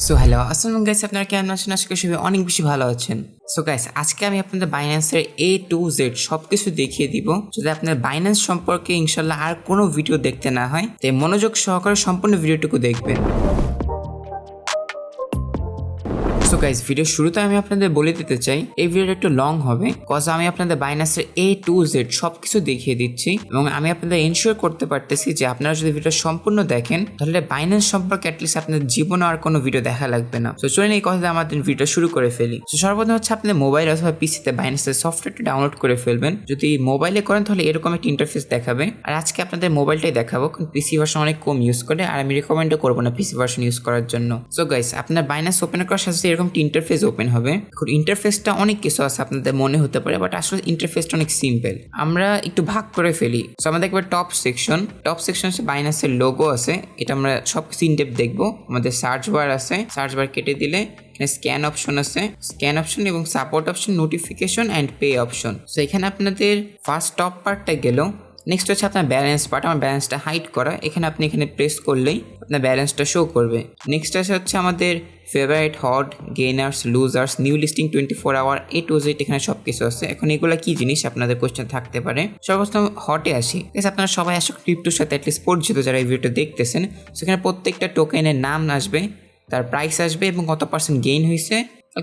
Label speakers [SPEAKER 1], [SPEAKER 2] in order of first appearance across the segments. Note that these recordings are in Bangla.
[SPEAKER 1] সো হ্যালো আসসালামু গাইস, আপনারা কেমন আছেন? আজকে সবাই অনেক বেশি ভালো আছেন। সো গাইস, আজকে আমি আপনাদের বাইন্যান্সের A to Z সব কিছু দেখিয়ে দিব, যদি আপনার বাইন্যান্স সম্পর্কে ইনশাল্লাহ আর কোনো ভিডিও দেখতে না হয়, তাই মনোযোগ সহকারে সম্পূর্ণ ভিডিওটুকু দেখবেন। সো গাইস, ভিডিও শুরুতে আমি আপনাদের বলে দিতে চাই এই ভিডিওটা একটু লং হবে, কজ আমি আপনাদের বাইন্যান্সের A to Z সব কিছু দেখিয়ে দিচ্ছি এবং আমি আপনাদের এনশিওর করতে পারতেছি যে আপনারা যদি ভিডিও সম্পূর্ণ দেখেন তাহলে বাইন্যান্স সম্পর্কে অ্যাটলিস্ট আপনাদের জীবনে আর কোনো ভিডিও দেখা লাগবে না। তো চলুন এই কথাতে আমাদের ভিডিও শুরু করে ফেলি। তো সর্বপ্রথম হচ্ছে আপনাদের মোবাইল অথবা পিসিতে বাইন্যান্সের সফটওয়্যারটা ডাউনলোড করে ফেলবেন। যদি মোবাইলে করেন তাহলে এরকম একটা ইন্টারফেস দেখাবে, আর আজকে আপনাদের মোবাইলটাই দেখাবো কারণ পিসি ভার্সন অনেক কম ইউজ করে আর আমি রিকমেন্ডও করবো না পিসি ভার্সন ইউজ করার জন্য। সো গাইস, আপনার বাইন্যান্স ওপেন করার সাথে এরকম একটা ইন্টারফেস ওপেন হবে। এখন ইন্টারফেসটা অনেক কিছু আছে আপনাদের মনে হতে পারে, বাট আসলে ইন্টারফেসটা অনেক সিম্পল। আমরা একটু ভাগ করে ফেলি। সো আমাদের একবার টপ সেকশন হচ্ছে বাইন্যান্সের লোগো আছে, এটা আমরা সবকিছু ইনডেপথ দেখবো। আমাদের সার্চ বার আছে, সার্চ বার কেটে দিলে এখানে স্ক্যান অপশন আছে, স্ক্যান অপশন এবং support option, notification and pay option. So এখানে আপনাদের ফার্স্ট টপ পার্টটা গেল। নেক্সট হচ্ছে আপনার ব্যালেন্স পার্ট, আমার ব্যালেন্সটা হাইড করা। এখানে আপনি এখানে প্রেস করলেই আপনার ব্যালেন্সটা শো করবে। নেক্সট হচ্ছে আমাদের favourite, hot, gainers, losers, new listing, 24 hour, A to Z, এখানে সব কিছু আছে। এখন এগুলো কি জিনিস আপনাদের কোয়েশ্চেন থাকতে পারে। সর্বপ্রথম হটে আসি। আপনারা সবাই আসলে ক্রিপ্টোর সাথে অ্যাটলিস্ট পরিচিত যারা এই ভিডিওটা দেখতেছেন। সেখানে প্রত্যেকটা টোকেনের নাম আসবে, তার প্রাইস আসবে এবং কত % গেইন হয়েছে,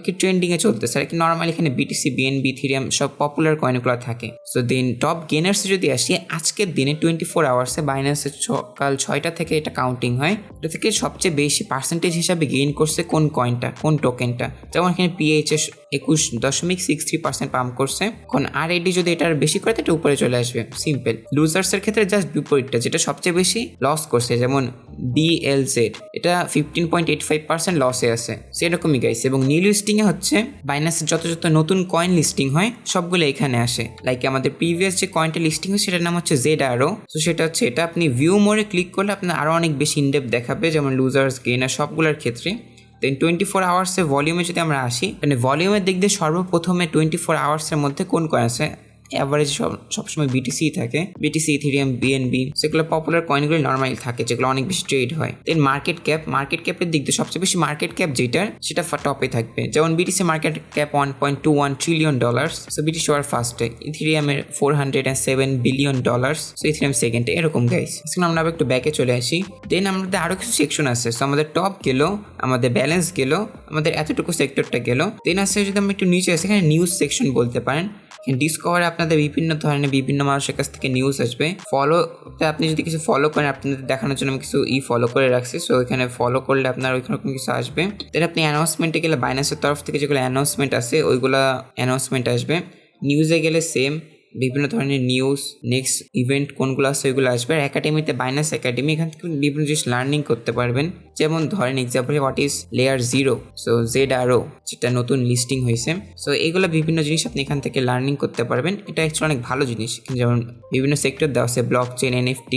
[SPEAKER 1] কি ট্রেন্ডিংয়ে চলতেছে আর কি। নর্মালি এখানে বিটিসি, বিএনবি, ইথেরিয়াম সব পপুলার কয়েনগুলো থাকে। সো দেন টপ গেনার্সে যদি আসি, আজকের দিনে 24 আওয়ার্সে বাইন্যান্সের সকাল 6টা থেকে এটা কাউন্টিং হয়। এটা থেকে সবচেয়ে বেশি পার্সেন্টেজ হিসাবে গেইন করছে কোন কয়েনটা, কোন টোকেনটা। যেমন এখানে PHS 21.63% পাম্প করছে। এখন RAD যদি এটার বেশি করে এটা উপরে চলে আসবে, সিম্পল। লুজার্সের ক্ষেত্রে জাস্ট বিপরীতটা, যেটা সবচেয়ে বেশি লস করছে, যেমন BLZ, এটা 15.85% লসে আছে। সেরকমই গাইস। এবং নিউ লিস্টিংয়ে হচ্ছে বাইন্যান্সের যত নতুন কয়েন লিস্টিং হয় সবগুলো এখানে আসে। লাইক আমাদের প্রিভিয়াস যে কয়েনটা লিস্টিং হয় সেটার নাম হচ্ছে ZRO। তো সেটা হচ্ছে এটা আপনি ভিউ মোডে ক্লিক করলে আপনার আরও অনেক বেশি ইনডেপথ দেখাবে, যেমন লুজার্স, গেইনার সবগুলোর ক্ষেত্রে। দেন 24 আওয়ার্সে ভলিউমে যদি আমরা আসি, মানে ভলিউমের দিক দিয়ে সর্বপ্রথমে 24 আওয়ার্সের মধ্যে কোন কয়েন আছে, অ্যাভারেজ সবসময় বিটিসি থাকে, বিটিসি, ইথেরিয়াম, বিএনবি, সেগুলো পপুলার কয়েনগুলো নর্মালি থাকে, যেগুলো অনেক বেশি ট্রেড হয়। দেন মার্কেট ক্যাপের দিক দিয়ে সবচেয়ে বেশি মার্কেট ক্যাপ যেটার, সেটা টপে থাকবে। যেমন BTC market cap $1.21 trillion, so BTC were ফার্স্টে, ইথেরিয়ামের $407 বিলিয়ন, সো ইথেরিয়াম সেকেন্ডে, এরকম গাইস। এখন আমরা আবার একটু ব্যাকে চলে আসি। দেন আমাদের আরও কিছু সেকশন আছে। সো আমাদের টপ গেল, আমাদের ব্যালেন্স গেল, আমাদের এতটুকু সেক্টরটা গেল। দেন আছে যদি আমরা একটু নিচে আসি, এখানে নিউজ সেকশন বলতে পারেন। ডিসকভারে আপনাদের বিভিন্ন ধরনের বিভিন্ন মানুষের কাছ থেকে নিউজ আসবে। ফলোতে আপনি যদি কিছু ফলো করেন, আপনাদের দেখানোর জন্য আমি কিছু ফলো করে রাখছি। সো এখানে ফলো করলে আপনার ওইখানে কিছু আসবে। দেন আপনি অ্যানাউন্সমেন্টে গেলে বাইন্যান্সের তরফ থেকে যেগুলো অ্যানাউন্সমেন্ট আছে ওইগুলো অ্যানাউন্সমেন্ট আসবে। নিউজে গেলে সেম, বিভিন্ন ধরনের নিউজ, নেক্সট ইভেন্ট কোনগুলো আছে ওইগুলো আসবে। আর একাডেমিতে বাইন্যান্স একাডেমি, এখান থেকে বিভিন্ন জিনিস লার্নিং করতে পারবেন। যেমন ধরেন example, what is layer 0, so ZRO, যেটা নতুন লিস্টিং হয়েছে। সো এগুলো বিভিন্ন জিনিস আপনি এখান থেকে লার্নিং করতে পারবেন। এটা অ্যাকচুয়ালি অনেক ভালো জিনিস। যেমন বিভিন্ন সেক্টর দেওয়া আছে, block chain, NFT,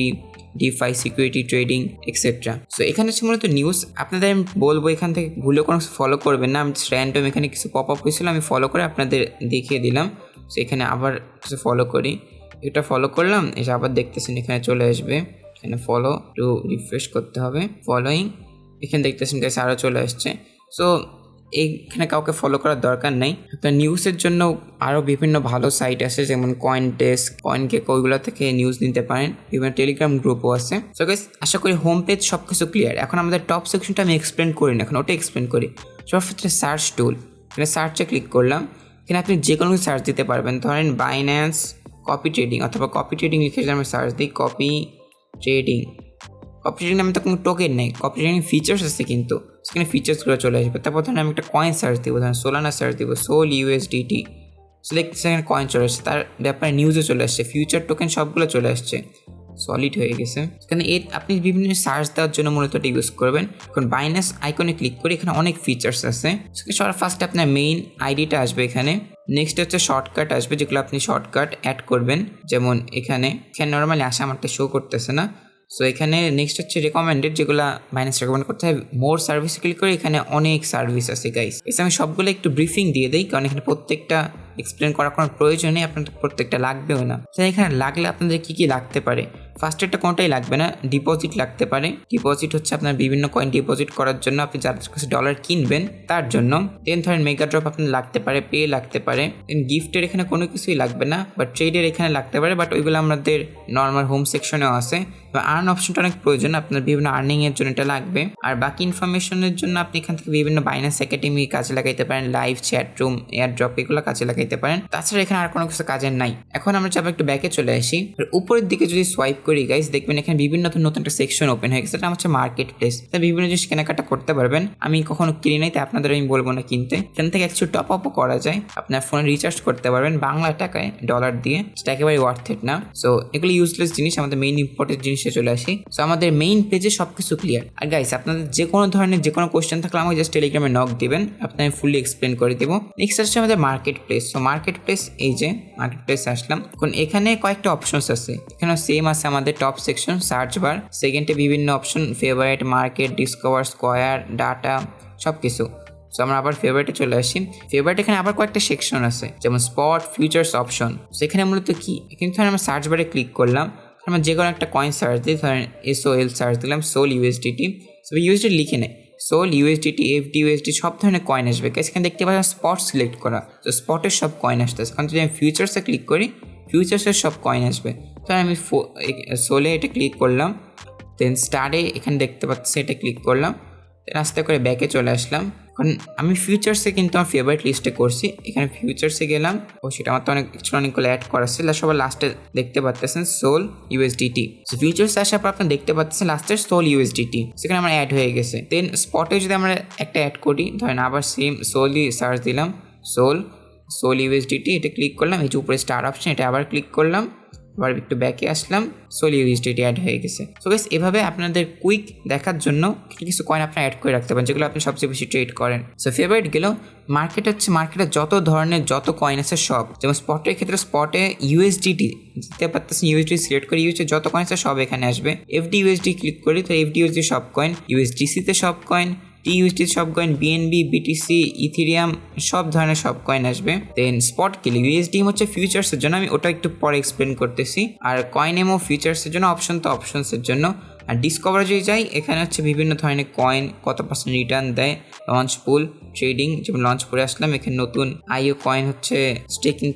[SPEAKER 1] defy, security trading, etcetera. So এখানে হচ্ছে মূলত নিউজ। আপনাদের আমি বলবো এখান থেকে ভুলে কোনো ফলো করবেন না। আমি র্যান্ডম এখানে কিছু পপ আপ হয়েছিল, আমি ফলো করে আপনাদের দেখিয়ে দিলাম। সো এখানে আবার কিছু ফলো করি, এটা ফলো করলাম, এটা আবার দেখতেছেন এখানে চলে আসবে। এখানে ফলো টু রিফ্রেশ করতে হবে, ফলোইং, এখানে দেখতেছেন গাইস আরও চলে আসছে। সো এইখানে কাউকে ফলো করার দরকার নেই। আপনার নিউজের জন্য আরও বিভিন্ন ভালো সাইট আছে, যেমন কয়েন ডেস্ক, কয়েনকেক, ওইগুলো থেকে নিউজ নিতে পারেন। বিভিন্ন টেলিগ্রাম গ্রুপও আছে। সো গাইস, আশা করি হোম পেজ সব কিছু ক্লিয়ার। এখন আমাদের টপ সেকশনটা আমি এক্সপ্লেন করি না, এখন ওটা এক্সপ্লেন করি। সর্বক্ষেত্রে সার্চ টুল, এখানে সার্চে ক্লিক করলাম। এখানে আপনি যে কোনো সার্চ দিতে পারবেন। ধরেন বাইন্যান্স কপি ট্রেডিং, অথবা কপি ট্রেডিং লিখে যদি আমরা সার্চ দিই, কপি ট্রেডিং নামে তো কোনো টোকেন নেই, কপি ট্রেডিং ফিচার্স আছে কিন্তু, সেখানে ফিচার্সগুলো চলে আসবে। তারপর ধরেন আমি একটা কয়েন সার্চ দিব, ধরেন সোলানা সার্চ দিব, সোল USDT, সিলেক্ট, সেখানে কয়েন চলে আসছে, তার ব্যাপারে নিউজও চলে আসছে, ফিউচার টোকেন সবগুলো চলে আসছে, সলিড হয়ে গেছে। এখানে আপনি বিভিন্ন সার্চ দেওয়ার জন্য মূলত এটা ইউজ করবেন। এখন বাইন্যান্স আইকনে ক্লিক করে এখানে অনেক ফিচার্স আছে। সবার ফার্স্টে আপনার মেইন আইডিটা আসবে এখানে। নেক্সট হচ্ছে শর্টকাট আসবে, যেগুলো আপনি শর্টকাট অ্যাড করবেন। যেমন এখানে নর্মালি আসে, আমারটা শো করতেছে না। সো এখানে নেক্সট হচ্ছে রেকমেন্ডেড, যেগুলো বাইন্যান্স রেকমেন্ড করতে হয়। মোর সার্ভিস ক্লিক করে এখানে অনেক সার্ভিস আছে গাইস। আমি সবগুলো একটু ব্রিফিং দিয়ে দিই, কারণ এখানে প্রত্যেকটা এক্সপ্লেন করার কোনো প্রয়োজন নেই, আপনাদের প্রত্যেকটা লাগবেও না। এখানে লাগলে আপনাদের কী কী লাগতে পারে, ফার্স্টেরটা কোনটাই লাগবে না, ডিপোজিট লাগতে পারে। ডিপোজিট হচ্ছে আপনার বিভিন্ন কয়েন ডিপোজিট করার জন্য, আপনি যাদের কাছে ডলার কিনবেন তার জন্য। দেন ধরেন মেগা ড্রপ আপনার লাগতে পারে, পে লাগতে পারে। দেন গিফটের এখানে কোনো কিছুই লাগবে না, বাট ট্রেডের এখানে লাগতে পারে, বাট ওইগুলো আমাদের নর্মাল হোম সেকশনেও আছে। আর্ন অপশনটা অনেক প্রয়োজন, আপনার বিভিন্ন আর্নিং এর জন্য এটা লাগবে। আর বাকি ইনফরমেশনের জন্য আপনি এখান থেকে বিভিন্ন বাইন্যান্স একাডেমি কাজে লাগাইতে পারেন, live chat room, air drop এগুলো কাজে লাগাইতে পারেন। তাছাড়া এখানে আর কোনো কিছু কাজের নাই। এখন আমরা যাবো একটু ব্যাকে চলে আসি। আর উপরের দিকে যদি সোয়াইপ করি গাইস, দেখবেন এখানে বিভিন্ন নতুন একটা সেকশন ওপেন হয়ে গেছে, এটা হচ্ছে মার্কেট প্লেস। তাই বিভিন্ন জিনিস কেনাকাটা করতে পারবেন। আমি কখনো কিনি নাই, তাই আপনাদের আমি বলবো না কিনতে। এখান থেকে কিছু টপ আপও করা যায়, আপনার ফোনে রিচার্জ করতে পারবেন বাংলা টাকায়, ডলার দিয়ে, সেটা একেবারে ওয়ার্থ ইট না। সো এগুলো ইউজলেস জিনিস, আমাদের মেইন ইম্পর্টেন্ট জিনিসে চলে আসি। সো আমাদের মেইন পেজে সবকিছু ক্লিয়ার। আর গাইস, আপনাদের যে কোনো ধরনের যে কোনো কোয়েশ্চেন থাকলে আমাকে জাস্ট টেলিগ্রামে নক দিবেন, আপনার আমি ফুললি এক্সপ্লেন করে দেবো। নেক্সট আসছে আমাদের market place. So market place, এই যে মার্কেট প্লেস আসলাম। এখন এখানে কয়েকটা অপশনস আছে, এখানে সেম আছে আমাদের টপ সেকশন সার্চ বার, সেকেন্ডে বিভিন্ন option favourite, market, discover, square, data, সব কিছু। সো আমরা আবার ফেভারিটে চলে আসি। ফেভারিট এখানে আবার কয়েকটা সেকশন আছে, যেমন স্পট, ফিউচার্স অপশন। সেখানে মূলত কি, এখানে ধরেন আমরা সার্চ বারে ক্লিক করলাম, আমরা যে কোনো একটা কয়েন সার্চ দিই, ধরেন SOL সার্চ দিলাম, সোল ইউএসডিটি। সো ইউএসডি লিখে নেয়, সোল ইউএসডিটি, FD USD সব ধরনের কয়েন আসবে। এখানে দেখতে পাচ্ছেন স্পট সিলেক্ট করা, তো স্পটের সব কয়েন আসতেছে। এখন যদি আমি ফিউচার্সে ক্লিক করি, ফিউচার্সের সব কয়েন আসবে। তো আমি সোলে এটা ক্লিক করলাম, দেন স্টারে এখানে দেখতে পাচ্ছি এটা ক্লিক করলাম, আস্তে করে ব্যাকে চলে আসলাম। এখন আমি ফিউচার্সে কিন্তু আমার ফেভারিট লিস্টে করছি, এখানে ফিউচার্সে গেলাম। সেটা আমার তো অনেকগুলো অ্যাড করা ছিল, সবার লাস্টে দেখতে পাচ্ছেন সোল ইউএসডিটি। ফিউচার্সে আসার পর আপনার দেখতে পাচ্ছেন লাস্টের সোল ইউএসডিটি, সেখানে আমার অ্যাড হয়ে গেছে। দেন স্পটে যদি আমরা একটা অ্যাড করি, ধরেন আবার সেম সোলই সার্চ দিলাম, সোল ইউএসডিটি, এটা ক্লিক করলাম, এই যে উপরে স্টার অপশন, এটা আবার ক্লিক করলাম, আবার একটু ব্যাকে আসলাম, সোল ইউএসডিটি অ্যাড হয়ে গেছে। সো গাইস, এভাবে আপনাদের কুইক দেখার জন্য কিছু কয়েন আপনারা অ্যাড করে রাখতে পারেন, যেগুলো আপনি সবচেয়ে বেশি ট্রেড করেন। সো ফেভারিট গেল। মার্কেট হচ্ছে মার্কেটে যত ধরনের যত কয়েন আছে সব, যেমন স্পটের ক্ষেত্রে স্পটে ইউএসডিটি দিতে পারতেছেন, ইউএসডি সিলেক্ট করে ইউএসডি যত কয়েন আছে সব এখানে আসবে। FD USD ক্লিক করি, তো FD USD সব কয়েন, USDC-তে সব কয়েন, TUSD সব কয়েন, BNB, BTC, ইথেরিয়াম সব ধরনের সব কয়েন আসবে। দেন স্পট কিলি USD হচ্ছে ফিউচার্সের জন্য, আমি ওটা একটু পরে এক্সপ্লেন করতেছি। আর কয়েন এমও ফিউচার্সের জন্য, অপশন তো অপশনসের জন্য। আর ডিসকভার যদি যাই, এখানে হচ্ছে বিভিন্ন ধরনের কয়েন কত % রিটার্ন দেয়, লঞ্চ পুল, ট্রেডিং, যেমন লঞ্চ পুলে আসলাম, এখানে নতুন IO কয়েন হচ্ছে স্টেকিং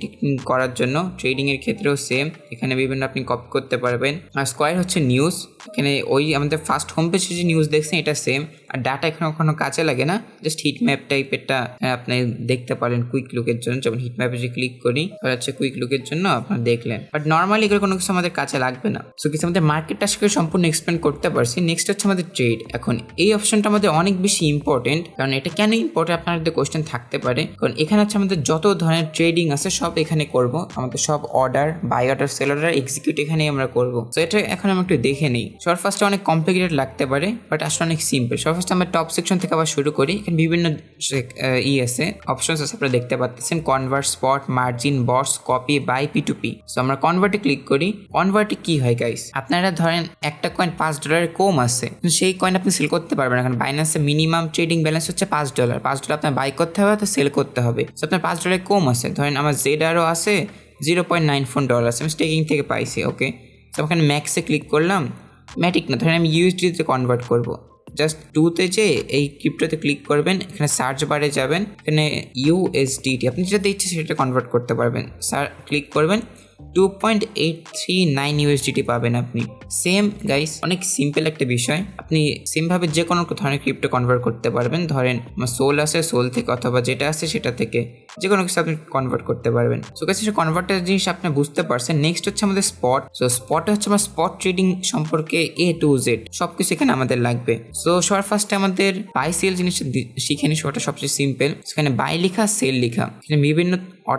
[SPEAKER 1] করার জন্য, ট্রেডিংয়ের ক্ষেত্রেও সেম, এখানে বিভিন্ন আপনি কপি করতে পারবেন। আর স্কোয়ার হচ্ছে নিউজ, এখানে ওই আমাদের ফার্স্ট হোম পেজে যে নিউজ দেখছেন এটা সেম। আর ডাটা এখানে কখনো কাজে লাগে না, জাস্ট হিট ম্যাপ টাইপেরটা আপনি দেখতে পারেন কুইক লুকের জন্য, যেমন হিট ম্যাপে যে ক্লিক করি তাহলে হচ্ছে কুইক লুকের জন্য আপনারা দেখলেন, বাট নর্মালি এগুলো কোনো কিছু আমাদের কাছে লাগবে না। সো কিছু আমাদের মার্কেটটা আজকে সম্পূর্ণ এক্সপ্লেন করতে পারছি। নেক্সট হচ্ছে আমাদের ট্রেড। এখন এই অপশনটা আমাদের অনেক বেশি ইম্পর্টেন্ট, কারণ এটা কেন ইম্পর্টেন্ট আপনাদের কোয়েশ্চেন থাকতে পারে, কারণ এখানে হচ্ছে আমাদের যত ধরনের ট্রেডিং আছে সব এখানে করব, আমাদের সব order, buy order, sell order, execute এখানেই আমরা করবো। তো এটা এখন আমরা একটু দেখে নিই। সবার ফার্স্টে অনেক কমপ্লিকেটেড লাগতে পারে, বাট আসলে অনেক সিম্পল। সবার ফার্স্টে আমরা টপ সেকশন থেকে আবার শুরু করি। এখানে বিভিন্ন আছে, অপশনস আছে, আপনারা দেখতে পাচ্ছেন convert, spot, margin, bots, copy, buy, P2P। So আমরা কনভার্টে ক্লিক করি। কনভার্টে কি হয় গাইস, আপনারা ধরেন একটা কয়েন $5 কম আছে, কিন্তু সেই কয়েন আপনি সেল করতে পারবেন। এখন বাইন্যান্সে মিনিমাম ট্রেডিং ব্যালেন্স হচ্ছে $5, $5 আপনার বাই করতে হবে, তো সেল করতে হবে। সো আপনার $5 কম আছে, ধরেন আমার ZRও আছে $0.94 আছে, আমি স্টেকিং থেকে পাইছি। ওকে, তো ওখানে ম্যাক্সে ক্লিক করলাম, ম্যাটিক না, ধরেন আমি USDতে কনভার্ট করবো। জাস্ট 2তে যে এই ক্রিপ্টোতে ক্লিক করবেন, এখানে সার্চ বারে যাবেন, এখানে USDT আপনি যেটা ইচ্ছে সেটা কনভার্ট করতে পারবেন। ক্লিক করবেন, 2.839 USDT পাবেন আপনি। সেম গাইস, অনেক সিম্পল একটা বিষয়, আপনি সেমভাবে যে কোনো ধরনের ক্রিপ্টো কনভার্ট করতে পারবেন। ধরেন আমার সোল আছে, সোল থেকে অথবা যেটা আছে সেটা থেকে যে কোনো কিছু আপনি কনভার্ট করতে পারবেন। সো গাইস, সেই কনভার্টের জিনিস আপনি বুঝতে পারছেন। নেক্সট হচ্ছে আমাদের স্পট। সো স্পটে হচ্ছে আমার স্পট ট্রেডিং সম্পর্কে A to Z সব কিছু এখানে আমাদের লাগবে। সো সবার ফার্স্টে আমাদের বাই সেল জিনিসটা শিখে নিই, সেটা সবচেয়ে সিম্পল। সেখানে বাই লেখা, সেল লেখা, এখানে বিভিন্ন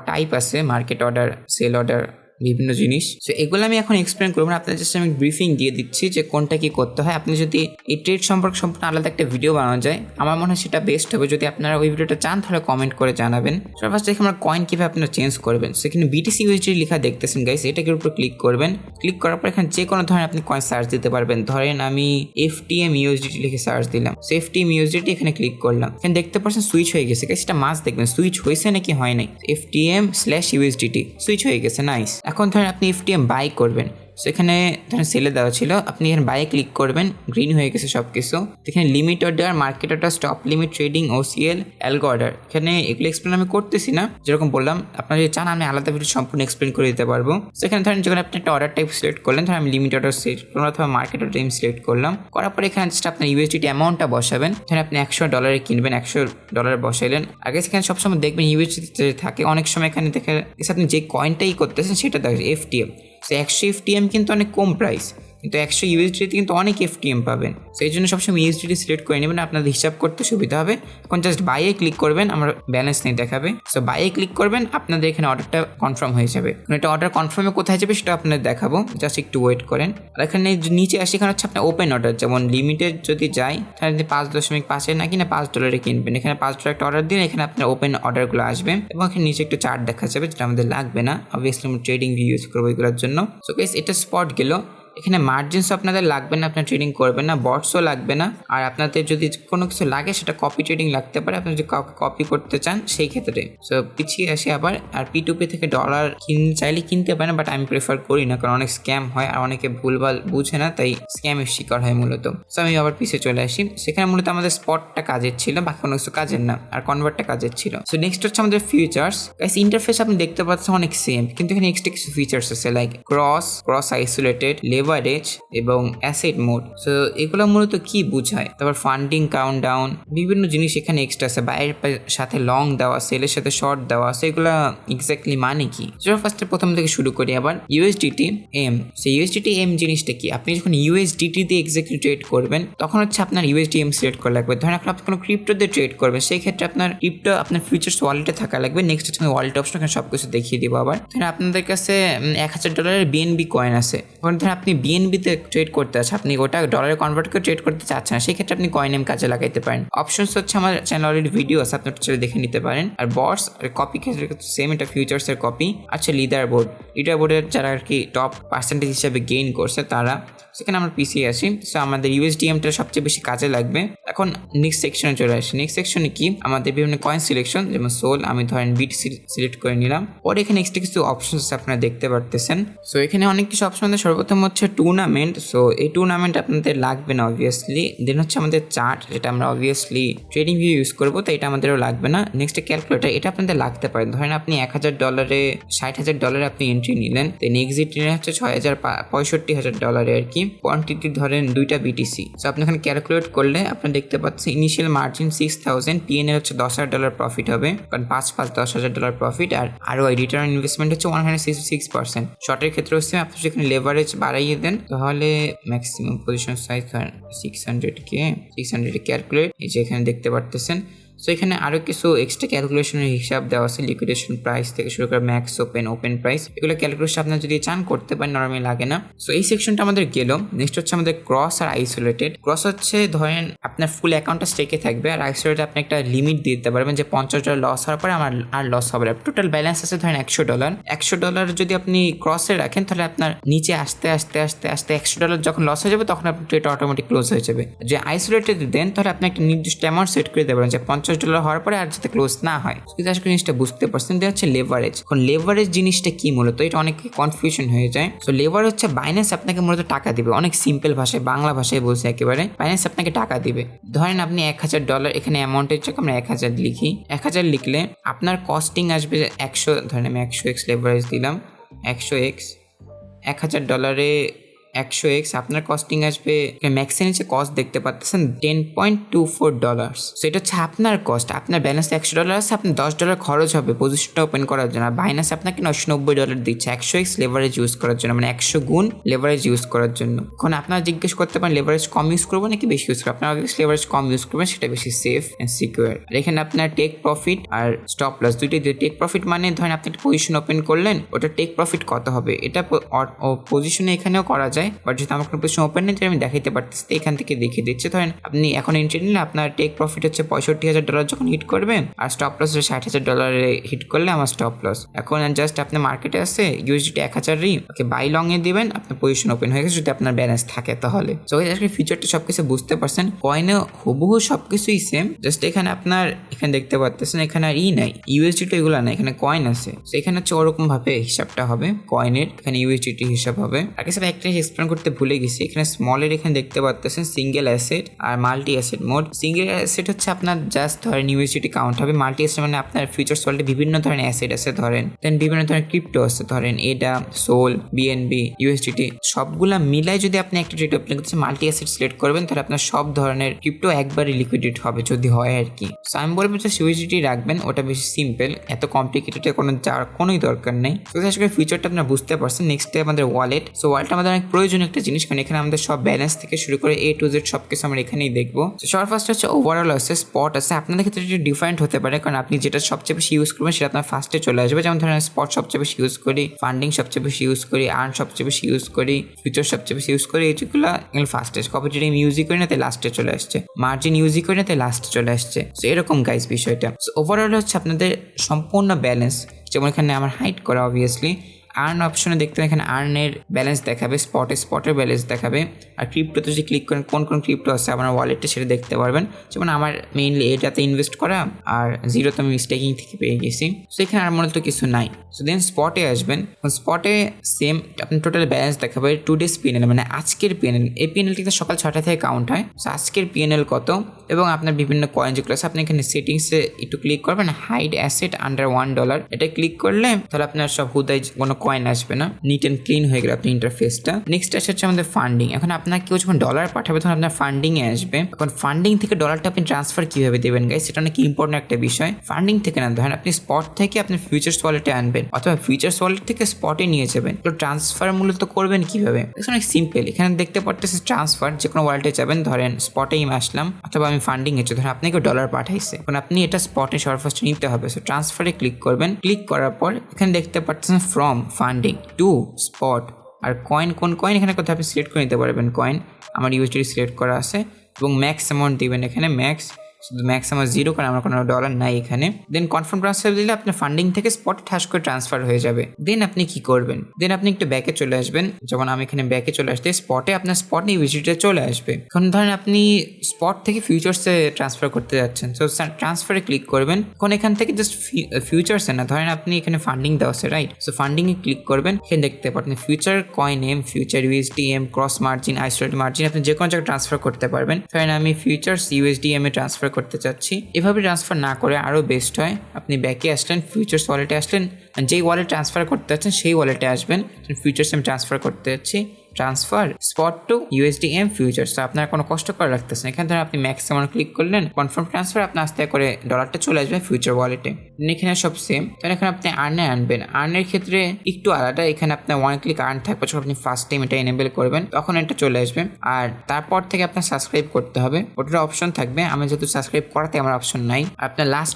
[SPEAKER 1] টাইপ আছে, মার্কেট অর্ডার, সেল অর্ডার, বিভিন্ন জিনিস। সো এগুলো আমি এখন এক্সপ্লেন করবো না, আপনাদের জাস্ট আমি ব্রিফিং দিয়ে দিচ্ছি যে কোনটা কি করতে হয়। আপনি যদি এই ট্রেড সম্পর্কে সম্পূর্ণ আলাদা একটা ভিডিও বানানো যায়, আমার মনে হয় সেটা বেস্ট হবে। যদি আপনারা ওই ভিডিওটা চান তাহলে কমেন্ট করে জানাবেন। সো ফার্স্ট দেখে আমরা কয়েন কীভাবে আপনারা চেঞ্জ করবেন। সেখানে BTC USD লেখা দেখতেছেন গাইস, এটাকে উপর ক্লিক করবেন। ক্লিক করার পর এখানে যে কোনো ধরনের আপনি কয়েন সার্চ দিতে পারবেন। ধরেন আমি FTM USDT লিখে সার্চ দিলাম, সো FTM USDT এখানে ক্লিক করলাম, এখানে দেখতে পাচ্ছেন সুইচ হয়ে গেছে গাইস। এটা মাস্ট দেখবেন সুইচ হয়েছে নাকি হয় নাই। FTM/USDT সুইচ হয়ে গেছে, নাইস। এখন ধরেন আপনি FTM বাই করবেন, সো এখানে ধরেন সেলে দেওয়া ছিল, আপনি এখানে বাইরে ক্লিক করবেন, গ্রিন হয়ে গেছে সব কিছু। এখানে limit order, market order, stop limit, trading, OCL, algo order, এখানে এগুলো এক্সপ্লেন আমি করতেছি না, যেরকম বললাম আপনারা যদি চান আমি আলাদা ভিডিও সম্পূর্ণ এক্সপ্লেন করে দিতে পারবো। সেখানে ধরেন যখন আপনি একটা অর্ডার টাইপ সিলেক্ট করলেন, ধরেন আমি লিমিট অর্ডার সিলেক্ট করলাম অথবা মার্কেট অর্ডার টাইম সিলেক্ট করলাম, করার পরে এখানে জাস্ট আপনার ইউএসডিটি অ্যামাউন্টটা বসাবেন। ধরেন আপনি $100 কিনবেন, $100 বসাইলেন। আগে সেখানে সবসময় দেখবেন ইউএসডিতে থাকে, অনেক সময় এখানে দেখে আপনি যে কয়েনটাই করতেছেন সেটা দেখেন এফটিএম। সো 100 এফটিএম কিন্তু অনেক কম প্রাইস, কিন্তু 100 ইউএসডিতে কিন্তু অনেক এফটিএম পাবেন। সেই জন্য সবসময় ইউএসডিটি সিলেক্ট করে নেবেন, আপনাদের হিসাব করতে সুবিধা হবে। এখন জাস্ট বাইয়ে ক্লিক করবেন, আমার ব্যালেন্স নেই দেখাবে। সো বাইয়ে ক্লিক করবেন, আপনাদের এখানে অর্ডারটা কনফার্ম হয়ে যাবে। এটা অর্ডার কনফার্মে কোথায় যাবে সেটা আপনাদের দেখাবো, জাস্ট একটু ওয়েট করেন। আর এখানে নিচে আসে, এখানে হচ্ছে আপনার ওপেন অর্ডার, যেমন লিমিটেড যদি যাই তাহলে 5.5 না কিনা $5 কিনবেন, এখানে $5 একটা অর্ডার দিন, এখানে আপনার ওপেন অর্ডারগুলো আসবে এবং এখানে নিচে একটু চার্ট দেখা যাবে, যেটা আমাদের লাগবে না, অবভিয়াসলি আমরা ট্রেডিং ভিউ ইউজ করবো এগুলোর জন্য। সো গাইস এটা স্পট গেল। এখানে মার্জিনসও আপনাদের লাগবে না, আপনার ট্রেডিং করবেন না, বটসও লাগবে না। আর আপনাদের যদি কোনো কিছু লাগে সেটা কপি ট্রেডিং লাগতে পারে, আপনি যদি কপি করতে চান সেই ক্ষেত্রে। সো পিছিয়ে আসে আবার, আর P2P থেকে ডলার চাইলে কিনতে পারেন, বাট আমি প্রেফার করি না, কারণ অনেক স্ক্যাম হয় আর অনেকে ভুলভাল বুঝে না, তাই স্ক্যামের শিকার হয় মূলত। সো আমি আবার পিছিয়ে চলে আসি। সেখানে মূলত আমাদের স্পটটা কাজের ছিল, বাকি কোনো কিছু কাজের না, আর কনভার্টটা কাজের ছিল। সো নেক্সট হচ্ছে আমাদের ফিচার্স। গাইস ইন্টারফেস আপনি দেখতে পাচ্ছেন অনেক সেম, কিন্তু এখানে এক্সট্রা কিছু ফিচার্স আছে, লাইক ক্রস আইসোলেটেড, লেভারেজ এবং অ্যাসেট মোড। সো এগুলো মূলত কি বোঝায়? তারপর ফান্ডিং কাউন্টডাউন, বিভিন্ন জিনিস এখানে এক্সট্রা আছে। বাইরের সাথে লং দেওয়া, সেলের সাথে শর্ট দেওয়া আছে, এগুলো এক্স্যাক্টলি মানে কি? সেটা ফার্স্টে প্রথম থেকে শুরু করি। আবার USDT M. So USDT M জিনিসটা কি? আপনি যখন ইউএসডিটি দিয়ে এক্স্যাক্টলি ট্রেড করবেন, তখন হচ্ছে আপনার ইউএসডি এম সিলেক্ট করা লাগবে। ধরেন আপনি কোনো ক্রিপ্টো দিয়ে ট্রেড করবেন, সেই ক্ষেত্রে আপনার ক্রিপ্টো আপনার ফিউচার্স ওয়ালেটে থাকা লাগবে। নেক্সট হচ্ছে ওয়ালেট অপশন, এখানে সব কিছু দেখিয়ে দিব। আবার ধরেন আপনাদের কাছে $1000 বিএনবি কয়েন আছে, ধরেন আপনি বিএনবিতে ট্রেড করতে আছে, আপনি ওটা ডলারে কনভার্ট করে ট্রেড করতে চাচ্ছেন না, সেক্ষেত্রে আপনি কয়েন এম কাজে লাগাইতে পারেন। অপশনস হচ্ছে আমার চ্যানেল অলরেডি ভিডিও আছে, আপনি চলে দেখে নিতে পারেন। আর বটস আর কপি ক্ষেত্রে সেম, এটা ফিউচার্সের কপি। আচ্ছা লিডার বোর্ডের যারা আর কি টপ পার্সেন্টেজ হিসাবে গেইন করছে তারা, সেখানে আমরা পিছিয়ে আসি। সো আমাদের ইউএসডিএমটা সবচেয়ে বেশি কাজে লাগবে। এখন নেক্সট সেকশনে চলে আসি। নেক্সট সেকশনে কি আমাদের বিভিন্ন কয়েন সিলেকশন, যেমন সোল, আমি ধরেন বিট সিলেক্ট করে নিলাম। পরে এখানে এক্সট্রা কিছু অপশন আপনারা দেখতে পারতেছেন। সো এখানে অনেক কিছু অপশন আছে। সর্বপ্রথম হচ্ছে টুর্নামেন্ট। সো এই টুর্নামেন্ট আপনাদের লাগবে না অবভিয়াসলি। দেন হচ্ছে আমাদের চার্ট, যেটা আমরা অবভিয়াসলি ট্রেডিং ভিউ ইউজ করবো, তো এটা আমাদেরও লাগবে না। নেক্সট ক্যালকুলেটার, এটা আপনাদের লাগতে পারে। ধরেন আপনি $1000 $60,000 আপনি এন্ট্রি নিলেন, দেন এক্সিট নিলেন হচ্ছে $65,000 আর কি। কোয়ান্টিটি ধরেন 2টা বিটিসি। সো আপনি এখানে ক্যালকুলেট করলে আপনি দেখতে পাচ্ছেন ইনিশিয়াল মার্জিন 6000, পিএনএল হচ্ছে $10,000 প্রফিট হবে, কারণ 5 $10,000 প্রফিট। আর ওই রিটার্ন ইনভেস্টমেন্ট হচ্ছে 166%। শর্টের ক্ষেত্রে হচ্ছে আপনি যেখানে লেভারেজ বাড়াইয়ে দেন, তাহলে ম্যাক্সিমাম পজিশন সাইজ 600 ক্যালকুলেট, এই যে এখানে দেখতে পারতেছেন। সো এখানে আরও কিছু এক্সট্রা ক্যালকুলেশনের হিসাব দেওয়া আছে, লিকুইডেশন প্রাইস থেকে শুরু করে ম্যাক্স ওপেন প্রাইস, এগুলো ক্যালকুলেশন আপনার যদি চান করতে পারেন, নর্মালি লাগে না। সো এই সেকশনটা আমাদের গেল। নেক্সট হচ্ছে আমাদের ক্রস আর আইসোলেটেড। ক্রস হচ্ছে ধরেন আপনার ফুল অ্যাকাউন্টটা স্টেকে থাকবে, আর আইসোলেটেড আপনি একটা লিমিট দিতে পারবেন যে $50 লস হওয়ার পরে আমার আর লস হবে না। টোটাল ব্যালেন্স আছে ধরেন $100 যদি আপনি ক্রসে রাখেন, তাহলে আপনার নিচে আস্তে $100 যখন লস হয়ে যাবে, তখন আপনার ট্রেড অটোমেটিক ক্লোজ হয়ে যাবে। যে আইসোলেটেড দেন, তাহলে আপনি একটা নির্দিষ্ট অ্যামাউন্ট সেট করে দেবেন যে $50 হওয়ার পরে আর যাতে ক্লোজ না হয়। জিনিসটা বুঝতে পারছেন। দেওয়া হচ্ছে লেভারেজ। এখন লেভারেজ জিনিসটা কি মূলত, এটা অনেক কনফিউশন হয়ে যায়। সো লেভার হচ্ছে বাইন্যান্স আপনাকে মূলত টাকা দিবে, অনেক সিম্পল ভাষায়, বাংলা ভাষায় বলছে একেবারে, বাইন্যান্স আপনাকে টাকা দিবে। ধরেন আপনি $1000, এখানে অ্যামাউন্টের চোখ আমরা 1000 লিখি। 1000 লিখলে আপনার কস্টিং আসবে 100, ধরেন আমি 100x লেভারেজ দিলাম, 100x $1000 100x আপনার কস্টিং আসবে, ম্যাক্সের নিচে কস্ট দেখতে পাচ্ছেন $10.24। সো এটা হচ্ছে আপনার কস্ট। আপনার ব্যালেন্স $100 আছে, আপনার $10 খরচ হবে পজিশনটা ওপেন করার জন্য। আর বাইন্যান্স আপনাকে $990 দিচ্ছে 100x লেভারেজ ইউজ করার জন্য, মানে 100 গুণ লেভারেজ ইউজ করার জন্য। এখন আপনারা জিজ্ঞেস করতে পারেন লেভারেজ কম ইউজ করবো নাকি বেশি ইউজ করবো? আপনারা লেভারেজ কম ইউজ করবেন, সেটা বেশি সেফ অ্যান্ড সিকিউর। আর এখানে আপনার টেক প্রফিট আর স্টপ লস দুইটাই দিয়ে। টেক প্রফিট মানে ধরেন আপনি একটা পজিশন ওপেন করলেন, ওটা টেক প্রফিট কত হবে, এটা পজিশনে এখানেও করা যায়, যায়, বাট যদি আমার কোনো পজিশন ওপেন নেই আমি দেখাইতে পারতেছি, এখান থেকে দেখিয়ে দিচ্ছে। ধরেন আপনি এখন এন্ট্রি নিলে আপনার টেক প্রফিট হচ্ছে $65,000 যখন হিট করবে, আর স্টপ লস হচ্ছে $60,000 হিট করলে আমার স্টপ লস। এখন জাস্ট আপনি মার্কেটে আছে ইউএসডিটি 1000 ওকে বাই লং এ দিবেন, আপনার পজিশন ওপেন হয়ে গেছে যদি আপনার ব্যালেন্স থাকে তাহলে। সো আজকে ফিচারটা সবকিছু বুঝতে পারছেন। কয়েনে হুবহু সবকিছুই সেম, জাস্ট এখানে আপনার এখানে দেখতে পাচ্ছেন এখানে আর নাই, ইউএসডিটি এগুলো না, এখানে কয়েন আছে। তো এখানে হচ্ছে ওরকম ভাবে হিসাবটা হবে কয়েনের, এখানে ইউএসডিটি হিসাব হবে। আর কিছু একটা এক্সপ্লেন করতে ভুলে গেছি, এখানে স্মলের এখানে দেখতে পাচ্ছেন সিঙ্গেল অ্যাসেট আর multi asset mode. Single asset হচ্ছে আপনার জাস্ট ধরেন ইউএসডিটি কাউন্ট হবে, মাল্টি অ্যাসেট মানে আপনার ফিউচার্স ওয়ার্ল্ডে বিভিন্ন ধরনের অ্যাসেট আছে ধরেন, দেন বিভিন্ন ধরনের ক্রিপ্টো আছে ধরেন এডা, সোল, বিএনবি, ইউএসডিটি, সবগুলা মিলাই যদি আপনি একটা ট্রেড ওপেন করতে মাল্টি অ্যাসেট সিলেক্ট করবেন তাহলে আপনার সব ধরনের ক্রিপ্টো একবারই লিকুইডেট হবে যদি হয় আর কি। সো আমি বলবো যে ইউএসডিটি রাখবেন, ওটা বেশি সিম্পল, এত কমপ্লিকেটেড কোনো যাওয়ার কোনোই দরকার নেই। তো আজকে ফিচারটা আপনারা বুঝতে পারছেন। নেক্সট আমাদের ওয়ালেট। সো ওয়ালেট আমাদের অনেক প্রয়োজনীয় একটা জিনিস, কারণ এখানে আমাদের সব ব্যালেন্স থেকে শুরু করে A to Z সব কিছু আমরা এখানেই দেখবো। সবার ফার্স্ট হচ্ছে ওভারঅল আছে, স্পট আছে। আপনাদের ক্ষেত্রে একটু ডিফারেন্ট হতে পারে, কারণ আপনি যেটা সবচেয়ে বেশি ইউজ করবেন সেটা আপনার ফার্স্টে চলে আসবে। যেমন ধরেন স্পট সবচেয়ে বেশি ইউজ করি, ফান্ডিং সবচেয়ে বেশি ইউজ করি, আর্ন সবচেয়ে বেশি ইউজ করি, ফিউচার সবচেয়ে বেশি ইউজ করি, এইগুলো ফার্স্টে। কপি ট্রেডিং ইউজই করি না তাই লাস্টে চলে আসছে, মার্জিন ইউজই করি না তাই লাস্টে চলে আসছে। সো এরকম গাইজ বিষয়টা। সো ওভারঅল হচ্ছে আপনাদের সম্পূর্ণ ব্যালেন্স, যেমন এখানে আমার হাইড করা অবভিয়াসলি। আর্ন অপশনে দেখতে এখানে আর্নের ব্যালেন্স দেখাবে, স্পটের ব্যালেন্স দেখাবে। আর ক্রিপ্টোতে যদি ক্লিক করেন কোন কোন ক্রিপ্টো আছে আপনার ওয়ালেটে সেটা দেখতে পারবেন। যেমন আমার মেইনলি এটাতে ইনভেস্ট করা, আর জিরোতে আমি স্টেকিং থেকে পেয়ে গেছি। সো এখানে আর মূলত কিছু নাই। সো দেন স্পটে আসবেন, স্পটে সেম আপনার টোটাল ব্যালেন্স দেখাবে। 2 days PNL মানে আজকের PNL, এই PNLটিতে সকাল 6টা থেকে কাউন্ট হয়। সো আজকের PNL কত এবং আপনার বিভিন্ন কয়েন যেগুলো আছে আপনি এখানে সেটিংসে একটু ক্লিক করবেন, হাইড অ্যাসেট আন্ডার $1, এটা ক্লিক করলে তাহলে আপনার সব হুদাই কোনো কয়েন আসবে না, নিট অ্যান্ড ক্লিন হয়ে গেল আপনার ইন্টারফেসটা। নেক্সট হচ্ছে আমাদের ফান্ডিং। এখন আপনার কেউ যখন ডলার পাঠাবে তখন আপনার ফান্ডিং এ আসবে। এখন ফান্ডিং থেকে ডলারটা আপনি ট্রান্সফার কিভাবে দেবেন গাইস, সেটা অনেক ইম্পর্টেন্ট একটা বিষয়। ফান্ডিং থেকে না, ধরেন আপনি স্পট থেকে আপনি ফিউচার্স ওয়ালেটে আনবেন অথবা ফিউচার্স ওয়ালেট থেকে স্পটে নিয়ে যাবেন, তো ট্রান্সফার মূলত করবেন কিভাবে, অনেক সিম্পল। এখানে দেখতে পারতেছে ট্রান্সফার, যে কোনো ওয়ালেটে যাবেন, ধরেন স্পটেই আসলাম অথবা আমি ফান্ডিং এসে ধরেন আপনাকে ডলার পাঠাইছে, এখন আপনি এটা স্পটে সর্বফার্স্ট নিতে হবে। সো ট্রান্সফারে ক্লিক করবেন, ক্লিক করার পর এখানে দেখতে পাচ্ছেন ফ্রম ফান্ডিং টু স্পট, আর কয়েন কোন কয়েন এখানে কোথাও আপনি সিলেক্ট করে নিতে পারবেন। কয়েন আমার ইউএসডি সিলেক্ট করা আছে এবং ম্যাক্স অ্যামাউন্ট দিবেন এখানে, শুধু ম্যাক্স আমার 0, কারণ আমার কোনো ডলার নাই এখানে। দেন কনফার্ম ট্রান্সফার দিলে আপনার ফান্ডিং থেকে স্পট ঠাস করে ট্রান্সফার হয়ে যাবে। দেন আপনি কি করবেন, দেন আপনি একটু ব্যাকে চলে আসবেন। যেমন আমি এখানে ব্যাকে চলে আসতে স্পটে আপনার স্পট ইউএসডিতে চলে আসবে। এখন ধরেন আপনি স্পট থেকে ফিউচার্সে ট্রান্সফার করতে যাচ্ছেন, তো ট্রান্সফারে ক্লিক করবেন। এখন এখান থেকে জাস্ট ফিউচার্সে না, ধরেন আপনি এখানে ফান্ডিং দেওয়া আছে রাইট, সো ফান্ডিং এ ক্লিক করবেন। এখানে দেখতে পারেন future coin M, future USDM, cross margin, isolated margin, আপনি যে কোনো জায়গায় ট্রান্সফার করতে পারবেন। ধরেন আমি ফিউচার্স USDM এ ট্রান্সফার করতে চাচ্ছি, এভাবে ট্রান্সফার না করে আরও বেস্ট হয় আপনি ব্যাকে আসলেন, ফিউচার্স ওয়ালেটে আসলেন, যেই ওয়ালেট ট্রান্সফার করতে যাচ্ছেন সেই ওয়ালেটে আসবেন। ফিউচার্স আমি ট্রান্সফার করতে যাচ্ছি, transfer spot two USDM futures, তো আপনার কোনো কষ্ট করা লাগতেছে না। এখানে ধরেন আপনি ম্যাক্সিমাম ক্লিক করলেন, কনফার্ম ট্রান্সফার, আপনার আস্তে করে ডলারটা চলে আসবে ফিউচার ওয়ালেটে। এখানে সব সেম। তাহলে এখানে আপনি আর্নে আনবেন, আর্নের ক্ষেত্রে একটু আলাদা, এখানে আপনার 1 ক্লিক আর্ন থাকবে, যখন আপনি ফার্স্ট টাইম এটা এনেবল করবেন তখন এটা চলে আসবে। আর তারপর থেকে আপনার সাবস্ক্রাইব করতে হবে, ওটার অপশন থাকবে। আমি যেহেতু সাবস্ক্রাইব করাতে আমার অপশন নাই, আপনার লাস্ট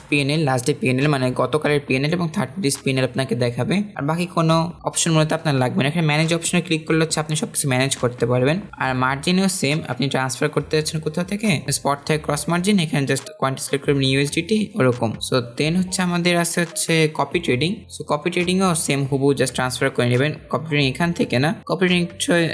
[SPEAKER 1] ডে PNL মানে গতকালের PNL এবং 30 days PNL আপনাকে দেখাবে। আর বাকি কোনো অপশন মূলত আপনার লাগবে না। এখানে ম্যানেজ অপশনে ক্লিক করলে হচ্ছে আপনি সবকিছু ম্যানেজ করতে পারবেন। আর মার্জিনও সেম, আপনি ট্রান্সফার করতে যাচ্ছেন কোথা থেকে, স্পট থেকে ক্রস মার্জিন, এখানে জাস্ট কোয়ান্টিটি সিলেক্ট করবেন USDT ওরকম। সো দেন হচ্ছে আমাদের আছে হচ্ছে কপি ট্রেডিং। সো কপি ট্রেডিংও সেম হুবু, জাস্ট ট্রান্সফার করে নেবেন। কপি ট্রেডিং এখান থেকে না, কপি ট্রেডিং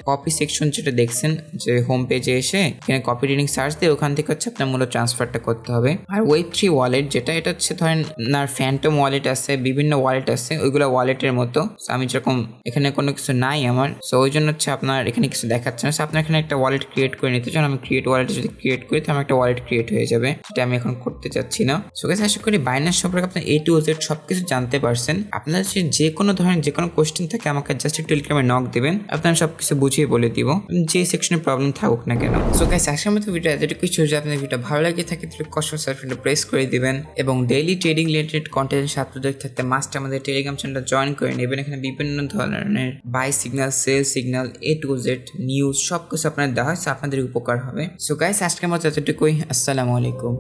[SPEAKER 1] কপি সেকশন যেটা দেখছেন যে হোম পেজে এসে এখানে কপি ট্রেডিং সার্চ দিয়ে ওখান থেকে হচ্ছে আপনার মূলত ট্রান্সফারটা করতে হবে। আর Web3 ওয়ালেট যেটা, এটা হচ্ছে ধরেন আপনার ফ্যান্টম ওয়ালেট আছে, বিভিন্ন ওয়ালেট আছে, ওইগুলো ওয়ালেটের মতো। আমি যেরকম এখানে কোনো কিছু নাই আমার, সো ওই জন্য হচ্ছে আপনার এখানে কিছু দেখাচ্ছে না। আপনার এখানে একটা ওয়ালেট ক্রিয়েট করে নিতে চান, আমি ক্রিয়েট ওয়ালেটে যদি ক্রিয়েট করি তো আমার একটা ওয়ালেট ক্রিয়েট হয়ে যাবে, সেটা আমি এখন করতে চাচ্ছি না। সো গাইস আশা করি বাইন্যান্স সম্পর্কে আপনি A to Z সবকিছু জানতে পারছেন। আপনার যে কোনো ধরনের যে কোনো কোশ্চেন থাকে আমাকে জাস্ট টেলিগ্রামে নক দিবেন, আপনার সবকিছু বুঝিয়ে বলে দিব, যে সেকশনে প্রবলেম থাকুক না কেন। সো গাইস আজকের মতো ভিডিও এতটুকু ছিল। যদি আপনার ভিডিও ভালো লাগে থাকে তাহলে কষ্ট সাবস্ক্রাইব প্রেস করে দিবেন এবং daily trading related content update থাকতে মাস্ট আমাদের টেলিগ্রাম চ্যানেলটা জয়েন করে নেবেন। এখানে বিভিন্ন ধরনের buy signal, sell signal, A to Z news সবকিছু আপনার দেওয়া হয়, আপনাদের উপকার হবে। সো গাইস আজকের মতো এতটুকুই, আসসালামু আলাইকুম।